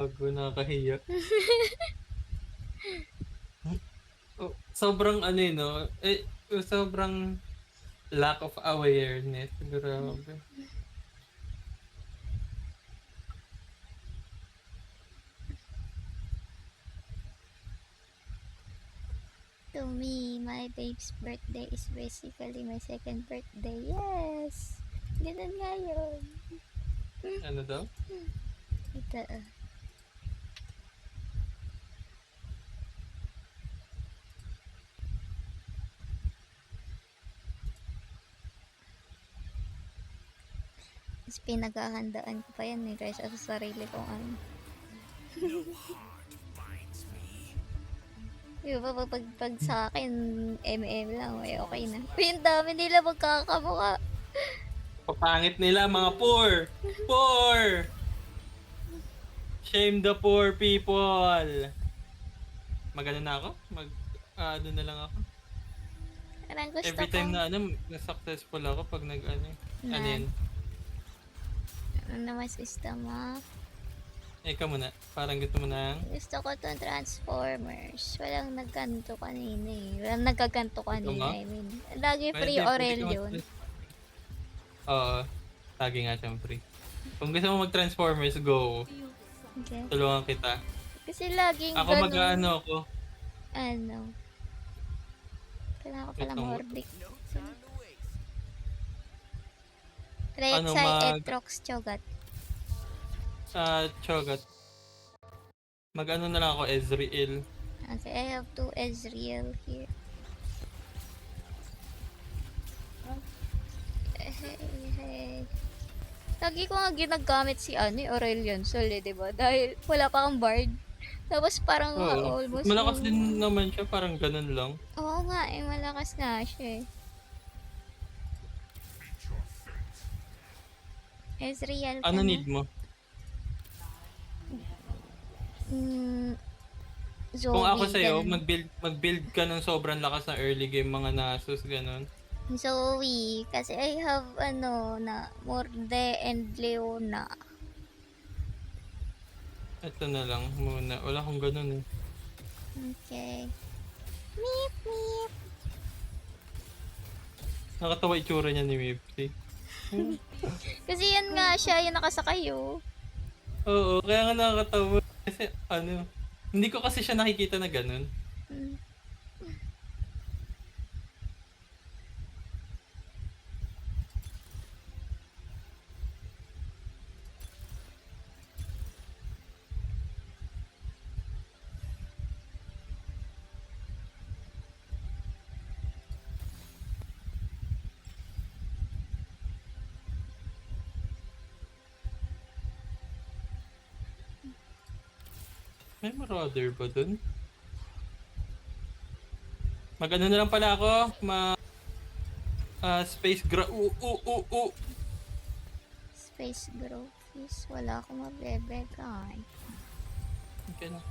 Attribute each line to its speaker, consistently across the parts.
Speaker 1: Gago, nakakahiya. Oh, sobrang ano yun, 'no, sobrang lack of awareness, grabe.
Speaker 2: To me, my babe's birthday is basically my second birthday. Yes! Ganun nga yun.
Speaker 1: Ano daw?
Speaker 2: Ito, Mas pinaghahandaan ko pa yan kaysa sa sarili kong ano. Di ba pag sa akin, lang, okay na. Uy, ang dami nila magkakamuka.
Speaker 1: Papangit nila mga poor! Poor! Shame the poor people! Mag-ano na ako? Ano na lang ako?
Speaker 2: Parang gusto
Speaker 1: Every
Speaker 2: ko
Speaker 1: time na na-successful ako 'pag nag-ano, ano
Speaker 2: na,
Speaker 1: yun?
Speaker 2: ano naman system mo?
Speaker 1: Ikaw muna, parang gusto mo ng
Speaker 2: Gusto ko tong Transformers. Walang nagkanto kanina eh. Walang nagkaganto
Speaker 1: gusto mo?
Speaker 2: kanina, I mean. Lagi free
Speaker 1: Pwede ka
Speaker 2: Aurelion.
Speaker 1: oo, lagi nga siyempre. Kung gusto mo mag-Transformers, go.
Speaker 2: Okay.
Speaker 1: Tulungan kita.
Speaker 2: Kasi laging
Speaker 1: Ako
Speaker 2: ganun,
Speaker 1: mag-aano ako,
Speaker 2: ano, kailangan ko pala
Speaker 1: gusto mo
Speaker 2: ma-orbit.
Speaker 1: ano
Speaker 2: Rek'Sai Aatrox Cho'Gath.
Speaker 1: Cho'Gath. Mag-ano na lang ako, Ezreal.
Speaker 2: Okay, I have 2 Ezreal here. Hey. Lagi ko nga ginagamit si Aurelion Sol diba? Dahil wala pa kang bard. Tapos parang
Speaker 1: Oo,
Speaker 2: almost
Speaker 1: malakas din naman siya, parang ganun lang.
Speaker 2: Oo nga eh, malakas nga siya eh. Ezreal ka
Speaker 1: Ano
Speaker 2: na?
Speaker 1: need mo?
Speaker 2: Mm,
Speaker 1: Kung ako
Speaker 2: Zoe,
Speaker 1: sa'yo,
Speaker 2: ganun.
Speaker 1: mag-build ka ng sobrang lakas ng early game, mga Nasus, ganun.
Speaker 2: Zoe, kasi I have na Morde and Leona.
Speaker 1: Ito na lang muna. Wala akong ganun eh.
Speaker 2: Okay. Meep, meep.
Speaker 1: Nakatawa itsura niya ni Mipsy.
Speaker 2: Kasi yan nga siya, yung nakasakay oh.
Speaker 1: Oo, kaya nga nakakatawa. Kasi ano, hindi ko kasi siya nakikita na ganun.
Speaker 2: Hmm.
Speaker 1: May marauder ba dun? Mag-ano na lang pala ako, space
Speaker 2: Space Growfish, wala akong mabebegay.
Speaker 1: Okay na.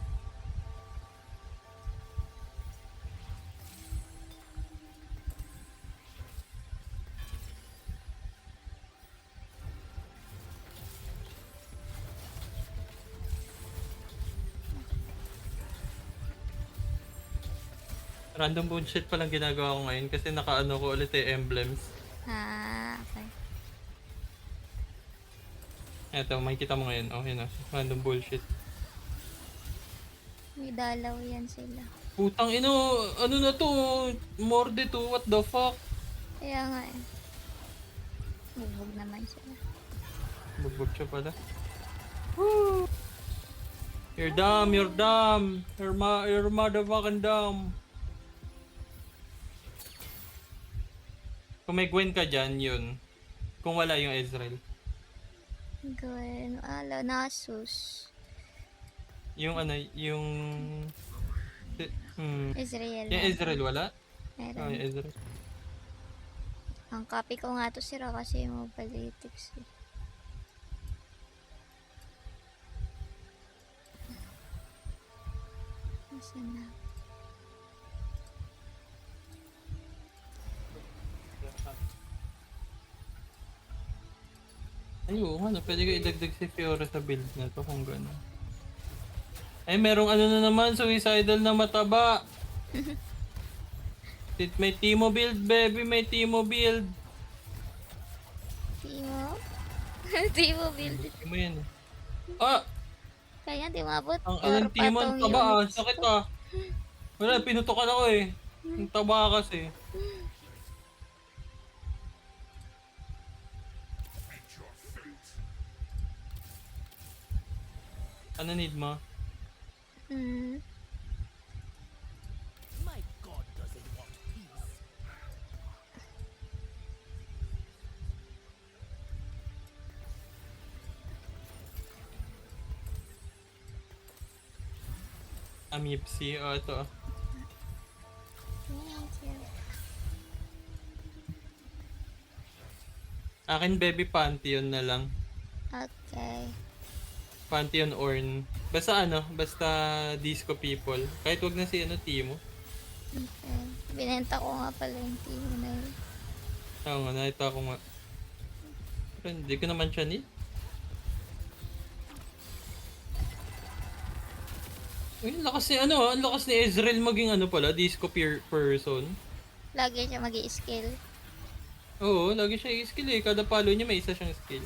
Speaker 1: Random bullshit pa lang ginagawa ko ngayon kasi nakaano ko ulit eh, emblems.
Speaker 2: Okay.
Speaker 1: Eto, makikita mo ngayon. Oh, yun oh. Random bullshit.
Speaker 2: May dalaw yan sila.
Speaker 1: Putang ino, ano na to? Morde to, what the fuck?
Speaker 2: Kaya nga eh. Bubog naman sila.
Speaker 1: Bugbog siya pala. Woo! You're dumb, you're dumb. You're motherfucking dumb. Kung may Gwen ka dyan, yun. Kung wala yung Ezreal.
Speaker 2: Gwen, Nasus.
Speaker 1: Yung ano, yung...
Speaker 2: Ezreal
Speaker 1: Yung
Speaker 2: lang.
Speaker 1: Ezreal wala?
Speaker 2: Meron.
Speaker 1: Oh, yung Ezreal.
Speaker 2: Ang copy ko nga to sira kasi yung Mobalytics eh. Nasaan na?
Speaker 1: Ay, oo nga, no. Pwede ko idagdag si Fiora sa build na to kung gano'n. Ay, merong ano na naman, suicidal na mataba. May Timo build, baby. May Timo build.
Speaker 2: Timo? Timo build.
Speaker 1: Buti mo yan. Ah!
Speaker 2: Kaya di mabot.
Speaker 1: Ang
Speaker 2: Or
Speaker 1: anong Timo, ang
Speaker 2: patong
Speaker 1: taba ah.
Speaker 2: units
Speaker 1: Sakit
Speaker 2: ko.
Speaker 1: ah. Wala, pinutokan ako eh. Ang taba kasi. Ano need mo?
Speaker 2: Hmm.
Speaker 3: My god doesn't want peace.
Speaker 1: Amipsy. O, ito.
Speaker 2: Thank you.
Speaker 1: Akin, baby, Pantheon na lang.
Speaker 2: Okay.
Speaker 1: Pantheon Orn. Basta ano, basta disco people. Kahit wag na si ano, Timo.
Speaker 2: Okay. Binenta ko nga pala yung Timo na yun.
Speaker 1: Oo nga, nakita ko nga. Pero hindi ko naman siya need. Uy, ang lakas ni ano ah, ang lakas ni Ezreal maging ano pala, disco person.
Speaker 2: Lagi siya mag-i-skill.
Speaker 1: Oo, lagi siya i-skill eh. Kada palo niya may isa siyang skill.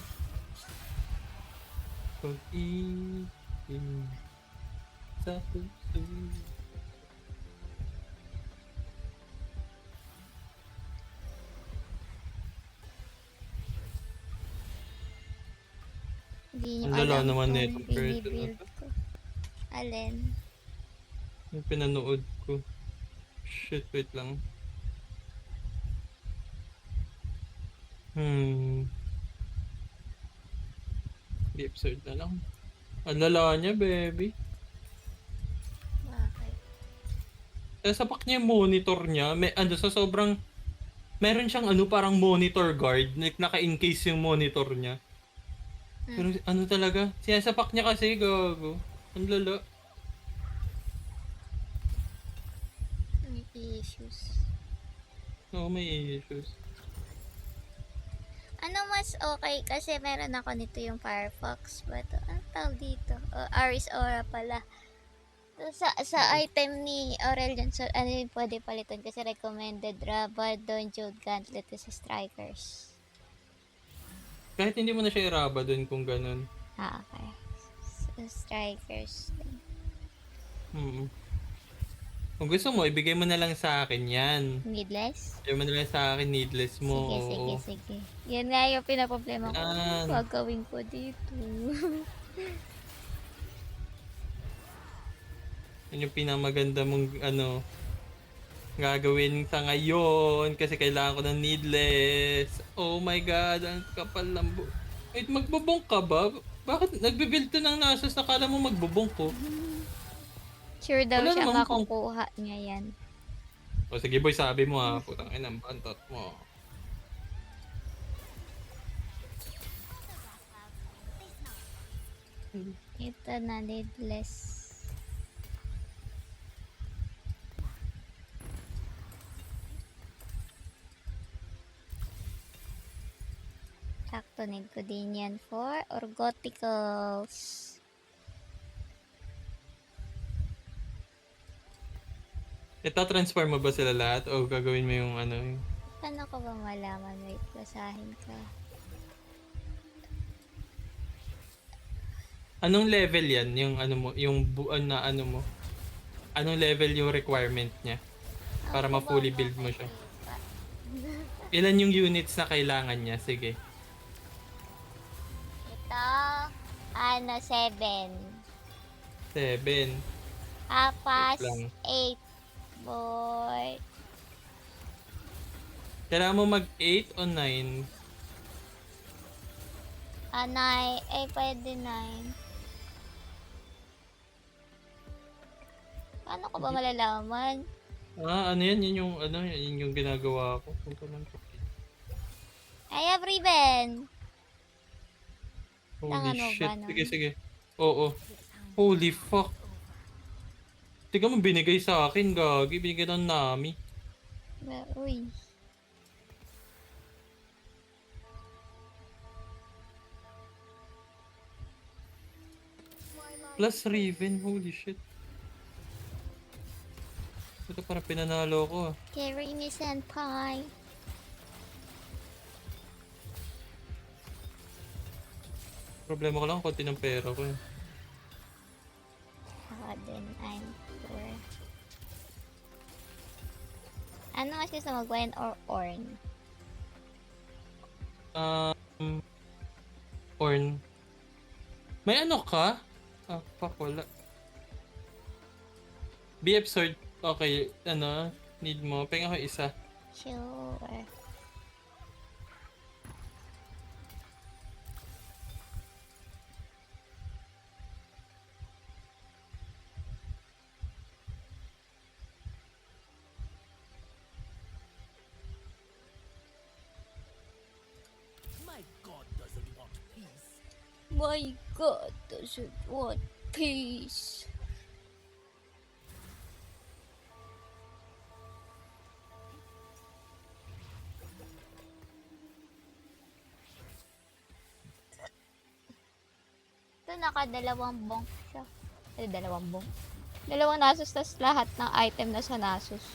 Speaker 1: Sa puso.
Speaker 2: Hindi nyo
Speaker 1: Ang lala
Speaker 2: alam
Speaker 1: naman
Speaker 2: kung
Speaker 1: nitong person na
Speaker 2: binibuild
Speaker 1: to.
Speaker 2: ko. Alin?
Speaker 1: Yung pinanood ko. Shit, wait lang. Di episode na lang. Ang lala niya, baby.
Speaker 2: Bakit?
Speaker 1: Sapak niya yung monitor niya. May, ano, sa sobrang... Meron siyang ano, parang monitor guard. Naka-encase yung monitor niya. Pero ano talaga? Sinasapak niya kasi, gago. Ang lala.
Speaker 2: May issues.
Speaker 1: Oo, may issues.
Speaker 2: Ano mas okay? Kasi meron ako nito yung Firefox. But, ano tawag dito? Aris Aura pala. Sa item ni Aurelion, so ano yung pwede palitan? Kasi recommended Rabadon, Jode Gauntlet sa Strikers.
Speaker 1: Kahit hindi mo na siya iraba dun kung ganun.
Speaker 2: Okay. So, Strikers.
Speaker 1: Mm. Kung gusto mo, ibigay mo na lang sa akin yan.
Speaker 2: Needless?
Speaker 1: Ibigay mo na lang sa akin, needless mo.
Speaker 2: Sige. Yan nga yung pinaproblema ko.
Speaker 1: Yan.
Speaker 2: Ano gagawin ko dito?
Speaker 1: Yun yung pinamaganda mong ano, gagawin sa ngayon kasi kailangan ko ng needless. Oh my god, ang kapal ng Wait, magbubong ka ba? Bakit nagbe-build to ng Nasus? Nakala mo magbubong ko?
Speaker 2: Sure daw
Speaker 1: Wala
Speaker 2: siya
Speaker 1: namang
Speaker 2: makukuha niya yan.
Speaker 1: O sige boy, sabi mo ha. Putang ina, bantot mo.
Speaker 2: Ito na, needless. Sakto, need ko din yan for Orgoticals.
Speaker 1: Ita-transform mo ba sila lahat o gagawin mo yung ano?
Speaker 2: Paano ko ba malaman? Wait, basahin ka.
Speaker 1: Anong level yan? Yung ano mo, yung buon na ano mo? Anong level yung requirement niya? Para
Speaker 2: Ako ba
Speaker 1: ma-fully build mo siya.
Speaker 2: makikita?
Speaker 1: Ilan yung units na kailangan niya? Sige.
Speaker 2: Ito, 7.
Speaker 1: 7.
Speaker 2: Tapos,
Speaker 1: Wait lang.
Speaker 2: 8. Boy.
Speaker 1: Kailangan mo mag 8 o 9?
Speaker 2: 9. Pwede 9. Paano ko ba malalaman?
Speaker 1: Ano yan? Yun yung, ano, yun yung ginagawa ko. Punta lang ko.
Speaker 2: I have ribbon.
Speaker 1: Holy
Speaker 2: Lang ano
Speaker 1: shit.
Speaker 2: ba nun?
Speaker 1: Sige. Oo. Holy fuck. Tiga mo binigay sa akin, gagi. Binigay ng Nami.
Speaker 2: Uy.
Speaker 1: Plus Raven, holy shit. Ito parang pinanalo ko ah.
Speaker 2: Carry me, senpai.
Speaker 1: Problema ko lang, konti ng pera ko eh.
Speaker 2: Then I'm poor. Ano mas gusto mo, Gwen or Orn?
Speaker 1: Orn. May ano ka? Ah, fuck, wala. BF sword. Okay, ano, need mo. Penga ko isa.
Speaker 2: Sure.
Speaker 3: My god doesn't want peace.
Speaker 2: My God, doesn't want peace. Ito nakadalawang bonk siya. Dalawang bonk. Dalawang Nasus, tas lahat ng item na sa Nasus.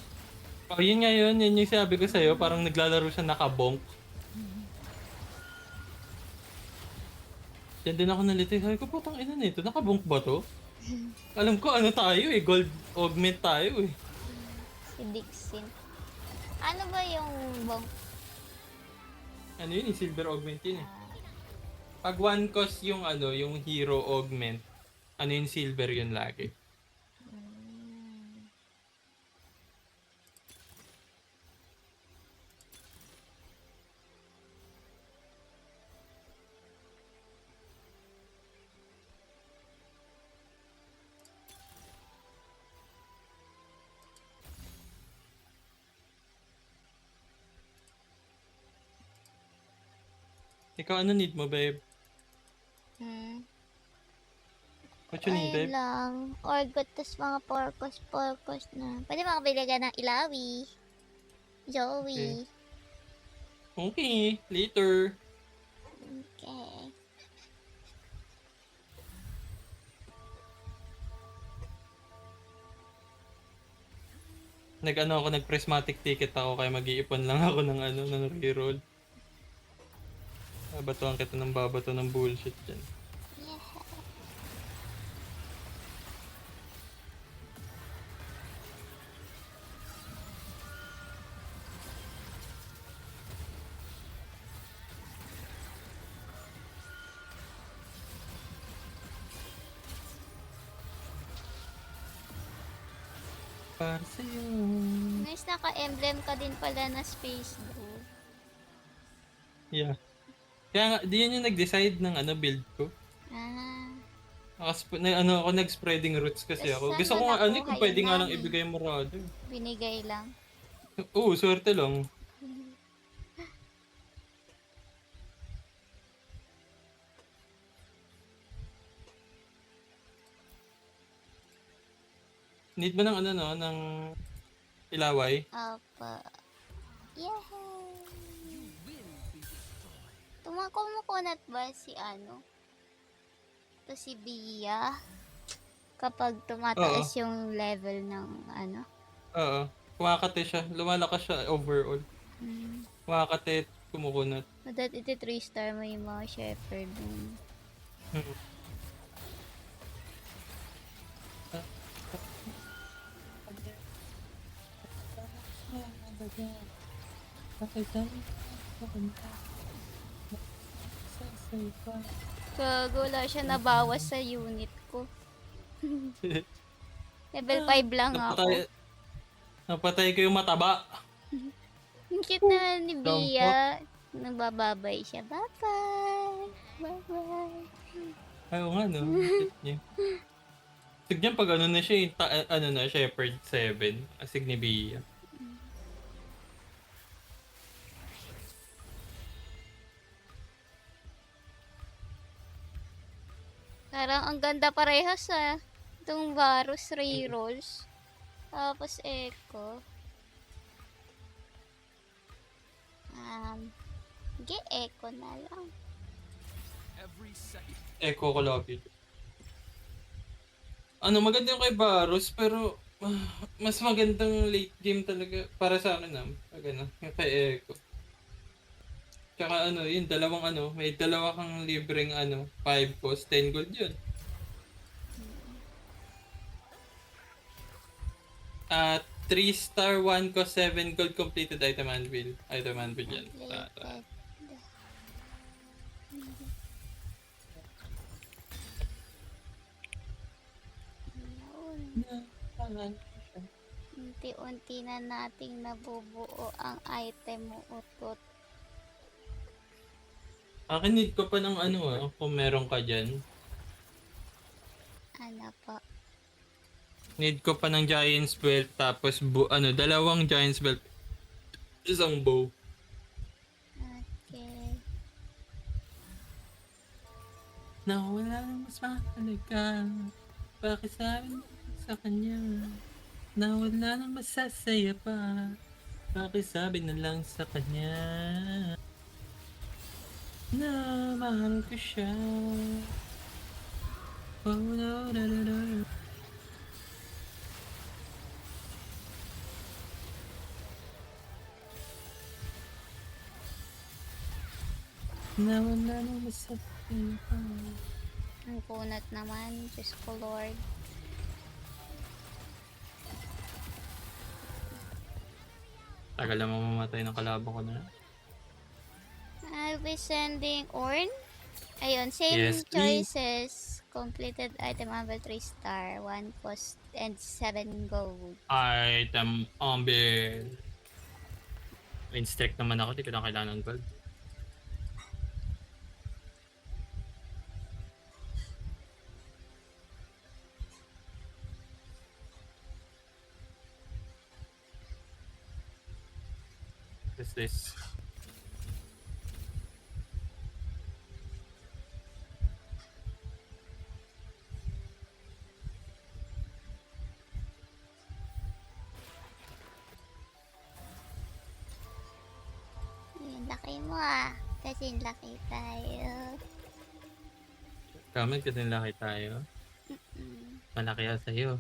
Speaker 1: Oh, yun nga yun. Yun yung sabi ko sa'yo. Parang naglalaro siya nakabonk. Yan din ako nalito. Sabi ko, putang ina nito. Nakabonk ba to? Alam ko ano tayo eh. Gold augment tayo eh.
Speaker 2: Si Dixin. Ano ba yung bonk?
Speaker 1: Ano yun? Yung silver augment yun eh. Pag one cost yung ano, yung hero augment, ano yung silver yun lagi. Ikaw ano need mo, babe? What you need,
Speaker 2: Ayun
Speaker 1: babe?
Speaker 2: lang. Orgot, tas mga porkos na. Pwede makabili ka ng Ilawi. Joey.
Speaker 1: Okay, later.
Speaker 2: Okay.
Speaker 1: Nag-ano ako, nag-prismatic ticket ako kaya mag-iipon lang ako ng ano, ng reroll. Babatuan kita ng babato ng bullshit dyan.
Speaker 2: Yeah.
Speaker 1: Para sa'yo.
Speaker 2: Nice, naka-emblem ka din pala na space bro.
Speaker 1: Yeah. Kaya nga, di yun yung nag-decide ng ano, build ko.
Speaker 2: Ah.
Speaker 1: Ano ako, nag-spreading roots kasi
Speaker 2: Tas
Speaker 1: ako.
Speaker 2: saan
Speaker 1: Gusto
Speaker 2: mo
Speaker 1: ko nga, ano,
Speaker 2: nakuha
Speaker 1: kung pwede
Speaker 2: yung
Speaker 1: nga lang
Speaker 2: nani?
Speaker 1: ibigay mo rado.
Speaker 2: Binigay lang.
Speaker 1: Oo, swerte lang. Need mo ng ano, no, ng ilaway?
Speaker 2: Apa. Yay! Kumukunat ba si ano? To si Bia? Kapag tumataas yung level ng ano?
Speaker 1: Oo. Kumakate siya. Lumalakas siya overall. Kumakate, kumukunat.
Speaker 2: Madat iti 3-star mo yung mga shepherd dun.
Speaker 1: Hmm.
Speaker 2: Kag wala siya nabawas sa unit ko. Level 5 lang ako.
Speaker 1: Napatay ko yung mataba.
Speaker 2: Ang cute na ni
Speaker 1: Dampot.
Speaker 2: Bia. Nagbababay siya. Bye-bye! Bye-bye!
Speaker 1: Ay, oo nga, no? Shit niya. Tignan pag ano na siya, yung ano na, Shepherd 7. Asig ni Bia.
Speaker 2: Parang ang ganda parehas itong Varus rerolls. Tapos Echo. Sige, Echo na lang.
Speaker 3: Every second.
Speaker 1: Echo ko lagi. Ano, maganda yung kay Varus, pero mas magandang late game talaga para sa akin pag ano, yung kay Echo. Tsaka ano, yung dalawang ano, may dalawa kang libreng ano, 5 cost, 10 gold yun. At 3 star, 1 cost, 7 gold completed item anvil. Item anvil yan.
Speaker 2: Completed. Yun. Unti-unti na nating nabubuo ang item mo, utot.
Speaker 1: Akin need ko pa ng ano kung meron ka dyan.
Speaker 2: Ano po?
Speaker 1: Need ko pa ng Giant's Belt, tapos ano, dalawang Giant's Belt, isang bow.
Speaker 2: Okay.
Speaker 1: Nawala ng mas mahalaga. Bakit sabi mo sa kanya? Nawala ng masasaya pa. Bakit sabi na lang sa kanya? Na mahal ko siya. Oh no, no, no, no. Nawala ng masasaya pa.
Speaker 2: Ang kunat naman. Diyos ko Lord.
Speaker 1: Tagal naman mamatay ng kalaban ko na.
Speaker 2: I'll be sending Orn. Ayun, same
Speaker 1: Yes, please.
Speaker 2: choices. Completed item level 3 star, 1 cost, and 7 gold.
Speaker 1: Item Umbil. Instruct naman ako, di ko na kailangan ng gold. What's this?
Speaker 2: Yun, laki mo ah. Kasi laki tayo.
Speaker 1: Comment kasi laki tayo. Malaki yan sa'yo.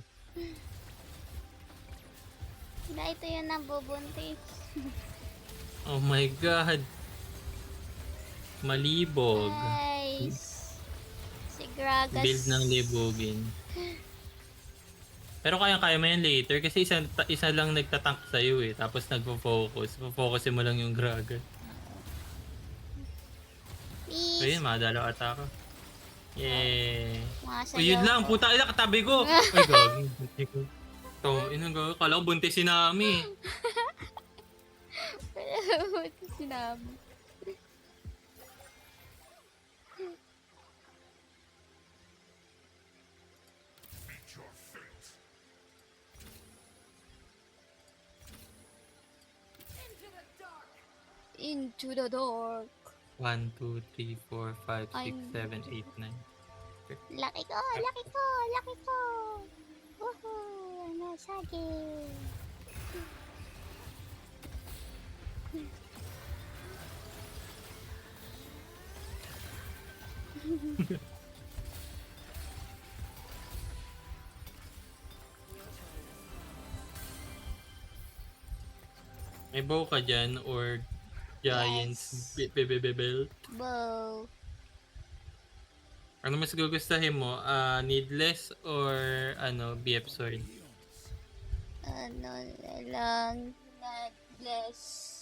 Speaker 2: Na ito yung nabubuntis.
Speaker 1: Oh my god. Malibog.
Speaker 2: Nice. Si Gragas.
Speaker 1: Build ng libogin. Pero kaya mo yan later kasi isa lang nagtatank sa'yo eh. Tapos nagpo-focus. Focusin mo lang yung Gragas. So
Speaker 2: Peace.
Speaker 1: yun, madalaw ataka. Yay.
Speaker 2: Masayaw
Speaker 1: O yun lang,
Speaker 2: ko.
Speaker 1: puta ina katabi ko. Ay gagi. Ito, ina gagi. Kala ko buntis si Nami.
Speaker 2: Ito sinabi. Into the dark.
Speaker 1: 1, 2, 3, 4, 5, 6, 7, 8, 9.
Speaker 2: Laki ko, laki ko, laki ko. Woohoo! Nasagi.
Speaker 1: May bow ka dyan or Giants
Speaker 2: Yes.
Speaker 1: belt?
Speaker 2: Bow.
Speaker 1: Ano mas gugustuhin mo? Needless or ano, BF sword?
Speaker 2: Ano na lang. Necklace.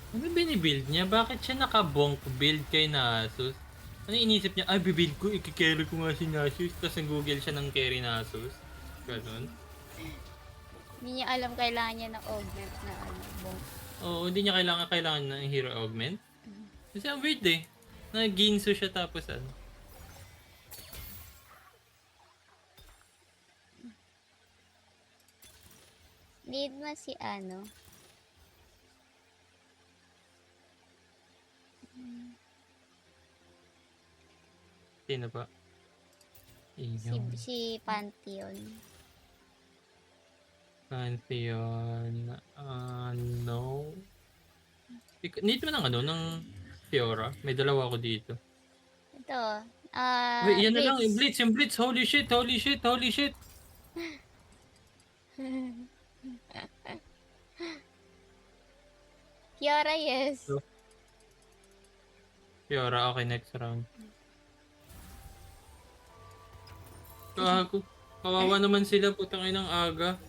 Speaker 1: Ano binibuild niya? Bakit siya naka-bonk build kay Nasus? Ano inisip niya? Ay, bibuild ko, i-carry ko nga si Nasus. Tapos nag-google siya ng carry Nasus. Ganun.
Speaker 2: Hindi niya alam kailangan niya ng augment na ano. Boom.
Speaker 1: Oo, hindi niya kailangan ng hero augment. Kasi ang weird eh. Nag-ginso siya tapos ano.
Speaker 2: Need mo si ano?
Speaker 1: Sino ba?
Speaker 2: Si,
Speaker 1: Iyon.
Speaker 2: si Pantheon.
Speaker 1: Pantheon. No. Need mo ng ano, ng Fiora. May dalawa ako dito.
Speaker 2: Ito.
Speaker 1: Wait, yan na lang.
Speaker 2: Blitz.
Speaker 1: Yung Blitz. Holy shit, holy shit, holy shit.
Speaker 2: Kiara, yes.
Speaker 1: So, Fiora, okay, next round. Gago. Kawawa naman sila, putang inang aga.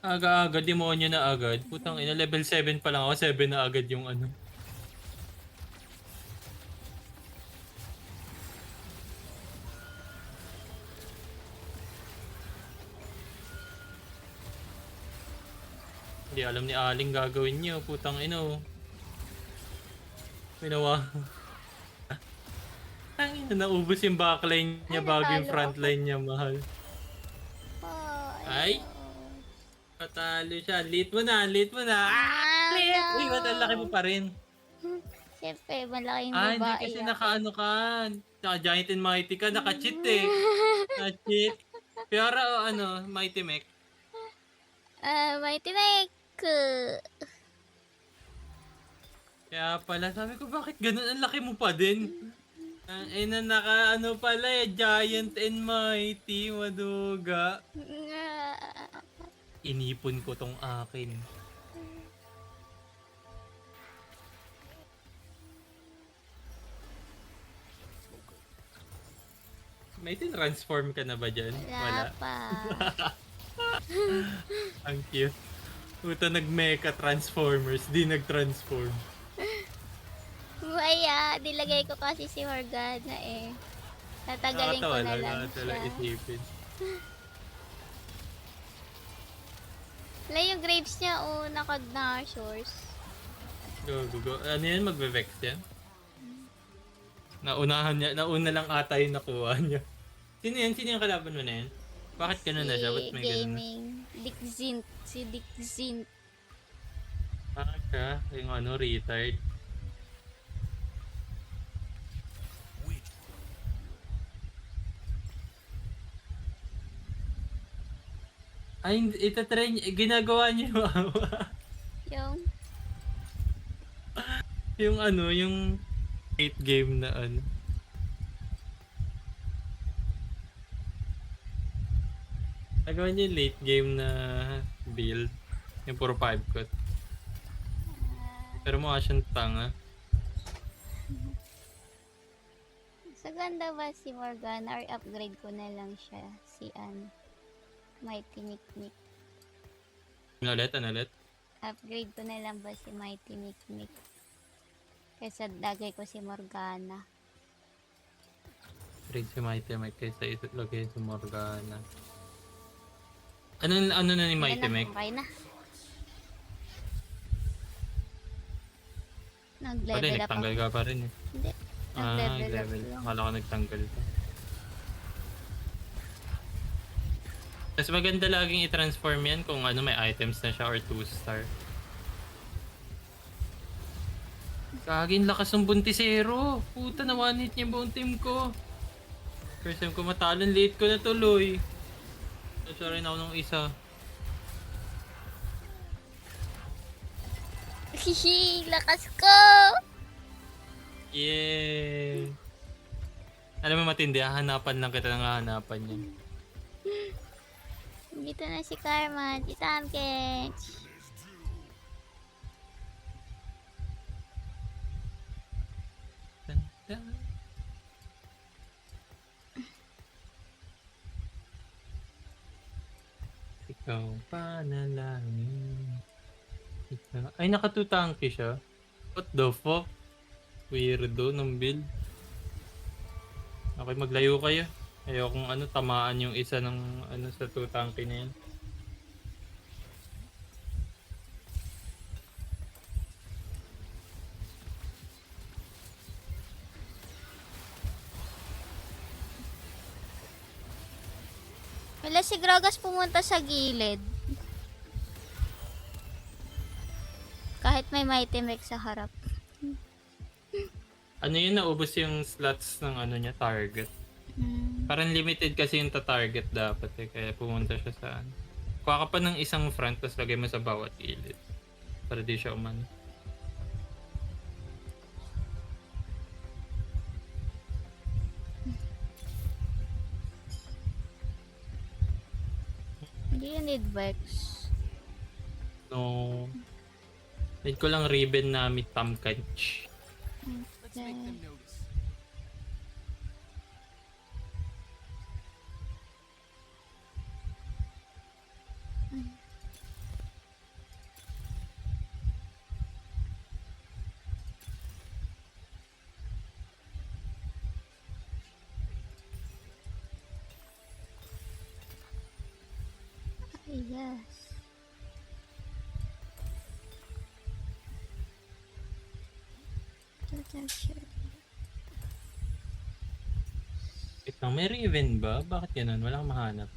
Speaker 1: Aga-aga, demonyo na agad. Putang ina, level 7 pa lang ako, 7 na agad yung ano. Hindi alam ni Aling gagawin niyo, putang ino. Pinawa. Tangina, naubos yung backline niya
Speaker 2: Ay,
Speaker 1: bago yung
Speaker 2: natalo
Speaker 1: frontline niya, mahal.
Speaker 2: Ay.
Speaker 1: Ay! Patalo siya. Late mo na, late mo na.
Speaker 2: Ah,
Speaker 1: Late!
Speaker 2: no.
Speaker 1: Uy, ba't ang laki mo pa rin?
Speaker 2: Siyempre, malaking
Speaker 1: Ah, hindi
Speaker 2: babae
Speaker 1: kasi
Speaker 2: ako.
Speaker 1: naka-ano ka. Naka-giant and mighty ka, naka-cheat eh. Naka-cheat. Pero ano, mighty mech.
Speaker 2: Mighty Mike.
Speaker 1: Kaya pala, sabi ko, bakit ganun? Ang laki mo pa din. Eh na naka-ano pala eh, giant and mighty, maduga. Inipon ko tong akin. May tin-transform ka na ba dyan?
Speaker 2: Wala pa.
Speaker 1: Ang cute. Puta, nag-mecha transformers, di nag-transform.
Speaker 2: Maya, nilagay ko kasi si Morgana eh. Tatagalin ko na lang siya.
Speaker 1: Isipin.
Speaker 2: Wala yung grapes niya, oh, naka-nashores.
Speaker 1: Go, go, go. Ano yan? Magbe-vex yan? Nauna lang ata yung nakuha niya. Sino yan? Sino yung kalaban mo na yan? Bakit ganun na siya? Ba't may ganun na?
Speaker 2: Gaming. Dixint. Si Dixint.
Speaker 1: Siya, yung ano, retired.
Speaker 3: Which
Speaker 1: Ay, itatry niya. Ginagawa niya yung awa.
Speaker 2: Yung,
Speaker 1: Yung ano, yung 8 game na ano. Nagawa niya yung late game na build. Yung puro 5 cut. Pero mukha siyang tanga.
Speaker 2: sa ganda ba si Morgana or upgrade ko na lang siya si Mighty Mikmik.
Speaker 1: Ano ulit?
Speaker 2: Upgrade ko na lang ba si Mighty Mikmik? Kaysa lagay ko si Morgana.
Speaker 1: Trade si Mighty Mike kaysa lagay si Morgana. Ano na ni Mighty
Speaker 2: Ayan na,
Speaker 1: Mike?
Speaker 2: okay na.
Speaker 1: Pala,
Speaker 2: Nag-level up
Speaker 1: nagtanggal
Speaker 2: ako.
Speaker 1: ka pa rin eh.
Speaker 2: Hindi. Nag-level up
Speaker 1: Level.
Speaker 2: lang.
Speaker 1: Akala ko nagtanggal ka. Mas maganda laging i-transform yan kung ano may items na siya or 2-star. Kaging lakas ng buntisero. Puta, na-one-hit niya yung buong team ko. First time ko matalon, late ko na tuloy. Sorry na ako nung isa.
Speaker 2: Hihi, lakas ko!
Speaker 1: Yeah! Alam mo matindi, hahanapan lang kita ng hahanapan niya.
Speaker 2: Dito na si Karma. Tita Amkech.
Speaker 1: Ikaw panalangin. Ikaw. Ay, nakatutangke siya. What the fuck? Weirdo ng build. Okay, maglayo kayo. Ayokong ano, tamaan yung isa ng ano sa tutangke na yan.
Speaker 2: Wala si Gragas pumunta sa gilid. may Mighty Mech sa harap.
Speaker 1: Ano yun, naubos yung slots ng ano niya, target.
Speaker 2: Mm.
Speaker 1: Parang limited kasi yung ta-target dapat eh, kaya pumunta siya sa ano. Kuha ka pa ng isang front, tapos lagay mo sa bawat gilid. Para di siya umano.
Speaker 2: Hindi you need Vex.
Speaker 1: No. Need ko lang ribbon na may Tamkanch.
Speaker 3: Let's make them notice.
Speaker 2: Ay, yes. Protection.
Speaker 1: Wait lang, may Raven ba? Bakit ganun? Wala kang mahanap.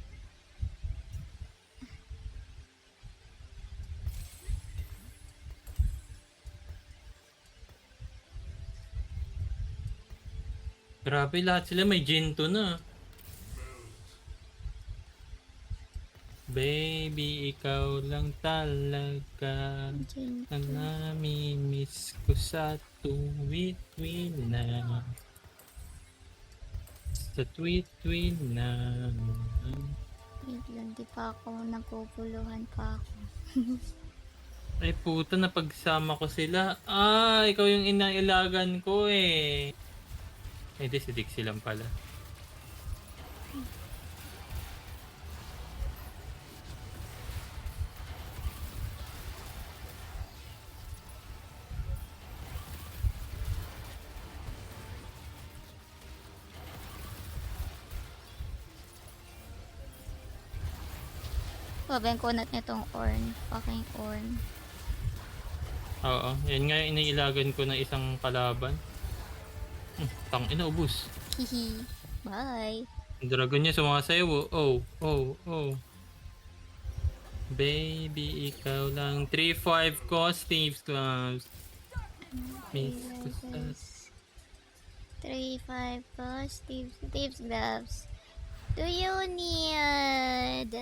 Speaker 1: Grabe, lahat sila may Jinto na. Baby, ikaw lang talaga
Speaker 2: Jinto.
Speaker 1: ang nami-miss ko sa tuwit-tuwit na. Sa tuwit-tuwit na.
Speaker 2: Wait lang, di pa ako nagpupuluhan pa ako.
Speaker 1: Ay puta, napagsama ko sila. Ah, ikaw yung inailagan ko eh. Eh di si Dixie lang pala.
Speaker 2: Babeng kunat nitong Orn. Fucking Orn.
Speaker 1: Oo, yan nga yung inailagan ko ng isang kalaban. Tang ina, ubus.
Speaker 2: Hihi. Bye.
Speaker 1: Ang dragon niya sumasayaw. Oh, oh, oh. Baby, ikaw lang. 3-5 ko, Steve's Gloves. Miss ko sa...
Speaker 2: 3-5 ko, Steve's Gloves. Do you need...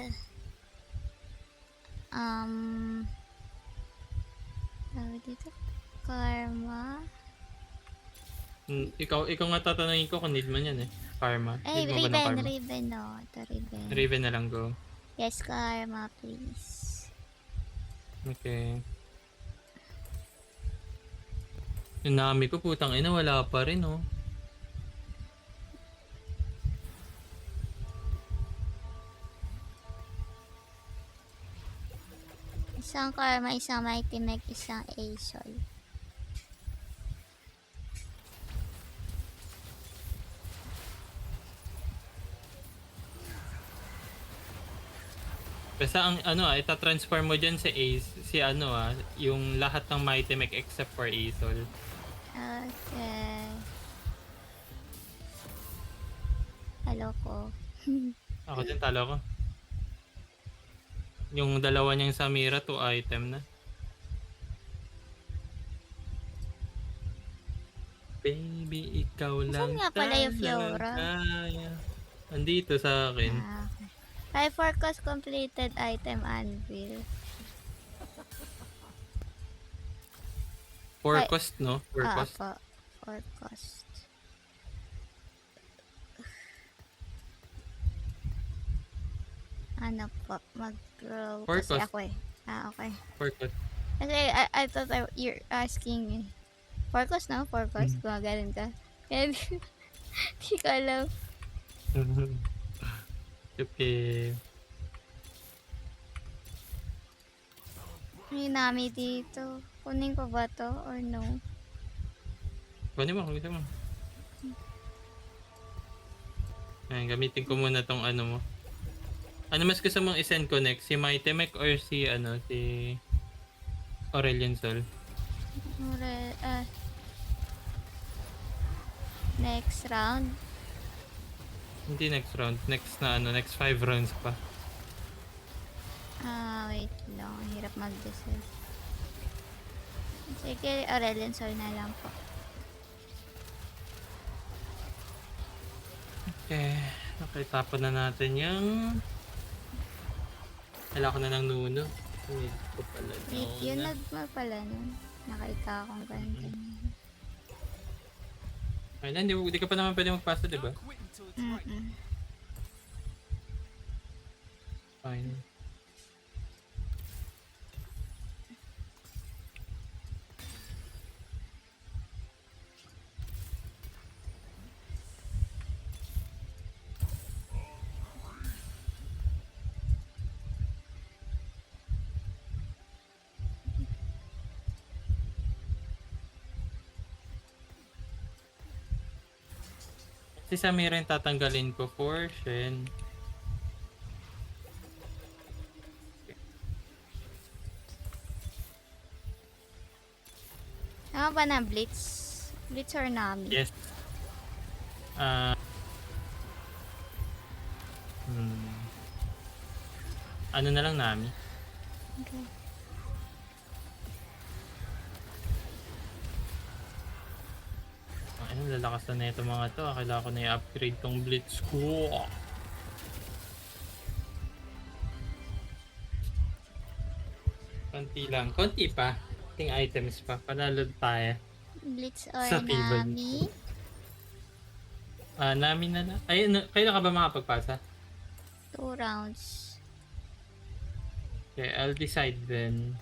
Speaker 2: tawag dito? Karma?
Speaker 1: Ikaw nga tatanungin ko kung need mo yan eh. Karma.
Speaker 2: Ay,
Speaker 1: Need mo ba ng karma?
Speaker 2: Riven, no. Ito, Riven.
Speaker 1: Raven na lang go.
Speaker 2: Yes, Karma, please.
Speaker 1: Okay. Yung Nami ko, putang ina, wala pa rin oh.
Speaker 2: Isang Karma, isang Mighty Mech, isang Azol.
Speaker 1: Basta ang ano ita-transfer mo dyan si Ace, si ano yung lahat ng Mighty Mech except for Azol.
Speaker 2: Okay. Hello ko.
Speaker 1: Ako din talo ko. Yung dalawa niyang Samira, 2 item na. Baby, ikaw lang
Speaker 2: Saan nga pala yung Fiora?
Speaker 1: talaga. Andito sa akin.
Speaker 2: Ah, okay. 5 for cost completed item anvil.
Speaker 1: 4
Speaker 2: Ay.
Speaker 1: cost, no? 4 cost.
Speaker 2: Po. 4 cost. Ano po? Mag-grow.
Speaker 1: For
Speaker 2: Kasi
Speaker 1: cost.
Speaker 2: ako eh. Ah, okay.
Speaker 1: 4 cost.
Speaker 2: Kasi I thought you're asking eh. 4 cost, no? 4 cost. Gumagaling ka. Kaya di ko alam.
Speaker 1: Okay.
Speaker 2: May nami dito. Kunin ko ba to or no?
Speaker 1: Kunin mo, gusto mo. Ayan, gamitin ko muna tong ano mo. Ano mas gusto mong i-send connect? Si Mighty Mech or si Aurelion Sol?
Speaker 2: Next round.
Speaker 1: Hindi next round. Next na next 5 rounds pa.
Speaker 2: Wait lang. Hirap mag-decide. Sige, Aurelion Sol na lang po.
Speaker 1: Okay. Okay, tapon na natin yung... Kailangan ko na ng nuno. Need ko pala
Speaker 2: Yun
Speaker 1: na.
Speaker 2: nagma pala nun. Nakita akong ganito.
Speaker 1: Ay, hindi ka pa naman pwede magpasa, di ba?
Speaker 3: Don't quit until it's right.
Speaker 1: Fine. Si Samira yung tatanggalin ko for Shen.
Speaker 2: Tama ba na Blitz? Blitz or Nami?
Speaker 1: Yes. Ah. Ano na lang Nami?
Speaker 2: Okay.
Speaker 1: Ano, lalakas na ito mga to. Kailangan ko na i-upgrade tong Blitz ko. Konti lang. Konti pa. Ting items pa. Panalo tayo.
Speaker 2: Blitz or
Speaker 1: Sa table.
Speaker 2: Nami?
Speaker 1: Nami na lang. Ay, kailan ka ba makapagpasa?
Speaker 2: 2 rounds.
Speaker 1: Okay, I'll decide then.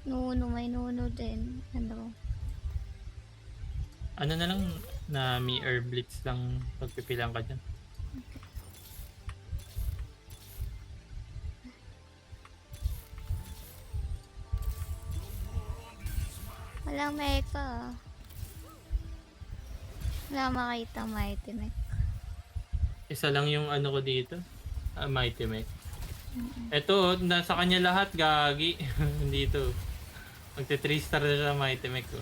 Speaker 2: Nuno, may nuno din. Ano?
Speaker 1: Ano na lang, Nami or Blitz lang pagpipilang ka dyan.
Speaker 2: Walang mecha. Wala makita Mighty Mech.
Speaker 1: Isa lang yung ano ko dito. Mighty Mech. Ito, nasa kanya lahat, gagi. Dito. Magte 3 star na siya Mighty Mech ko.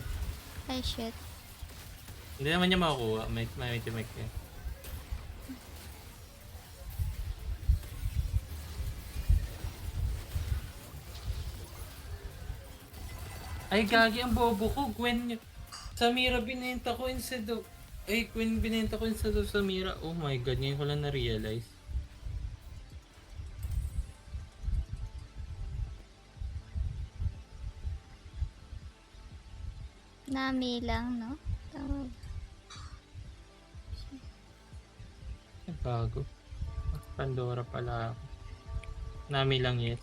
Speaker 2: Ay, shit.
Speaker 1: Hindi naman niya makukuha. Mighty Mech eh. Ay, gagi ang bobo ko. Gwen, Samira binenta ko instead of... Ay, Gwen binenta ko instead of Samira. Oh my god, ngayon ko lang na-realize.
Speaker 2: Nami lang, no? Tama.
Speaker 1: Ay, bago. Pandora pala ako. Nami lang, yes.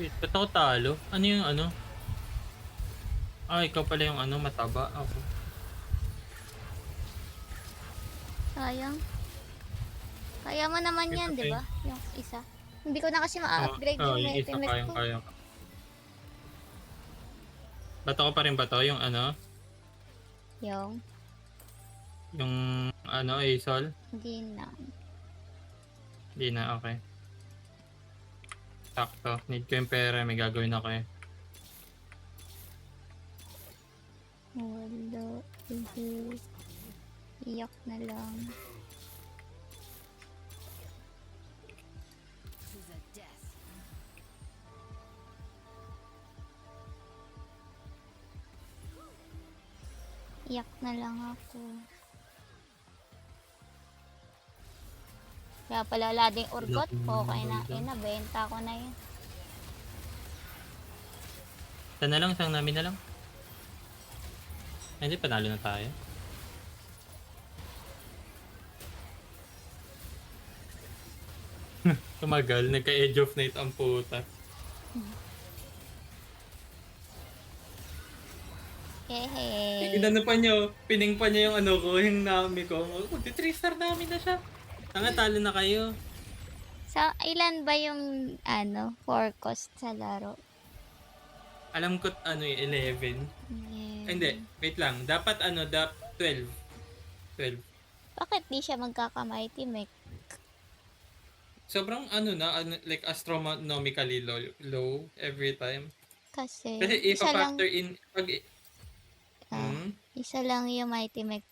Speaker 1: Wait, ba't ako talo? Ano yung ano? Ikaw pala yung ano, mataba. Ako.
Speaker 2: Sayang. Kaya mo naman yan,
Speaker 1: Okay.
Speaker 2: di ba? Yung isa. Hindi ko na kasi ma-upgrade yung
Speaker 1: yung
Speaker 2: Mighty
Speaker 1: isa
Speaker 2: Mech ko.
Speaker 1: kaya. Bato ko pa rin ba to? Yung ano?
Speaker 2: Yung,
Speaker 1: Yung ano, Asol?
Speaker 2: hindi na.
Speaker 1: Hindi na, okay. Sakto. Need ko yung pera. May gagawin ako eh.
Speaker 2: Wala. Hindi. Iyak na lang. Iyak na lang ako. Kaya pala lading urgot ko. Kaya na, yun, nabenta ko na yun.
Speaker 1: Sana lang, isang namin na lang. Ay, hindi, panalo na tayo. Tumagal, nagka-edge of night ang puta.
Speaker 2: Hehe.
Speaker 1: Inano pa niyo, pining pa niya yung ano ko, yung nami ko. Magti 3 star namin na siya. Tanga, talo na kayo.
Speaker 2: Sa ilan ba yung ano, 4 cost sa laro?
Speaker 1: Alam ko ano yung 11.
Speaker 2: Yeah.
Speaker 1: Ay, hindi, wait lang. Dapat ano, 12. 12.
Speaker 2: Bakit di siya magkaka-mighty mech?
Speaker 1: Sobrang ano na, like astronomically low every time.
Speaker 2: Kasi
Speaker 1: Kasi
Speaker 2: isa lang,
Speaker 1: ipa-factor in, pag,
Speaker 2: ah,
Speaker 1: hmm?
Speaker 2: isa lang yung mighty mech